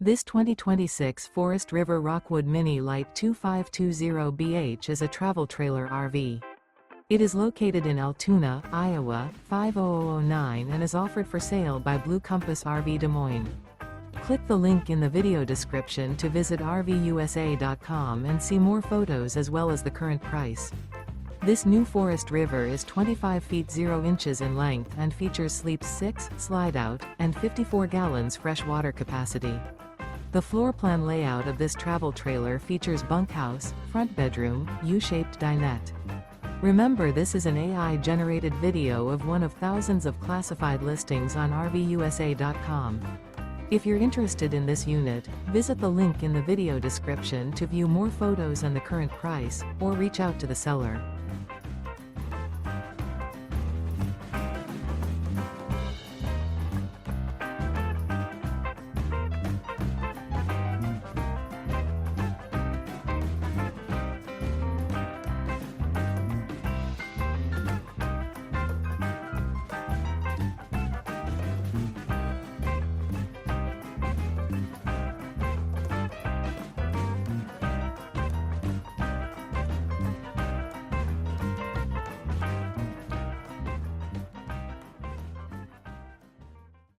This 2026 Forest River Rockwood Mini Lite 2520BH is a travel trailer RV. It is located in Altoona, Iowa, 50009 and is offered for sale by Blue Compass RV Des Moines. Click the link in the video description to visit RVUSA.com and see more photos as well as the current price. This new Forest River is 25 feet 0 inches in length and features sleeps 6, Slideout, and 54 gallons fresh water capacity. The floor plan layout of this travel trailer features bunkhouse, front bedroom, U-shaped dinette. Remember, this is an AI-generated video of one of thousands of classified listings on RVUSA.com. If you're interested in this unit, visit the link in the video description to view more photos and the current price, or reach out to the seller.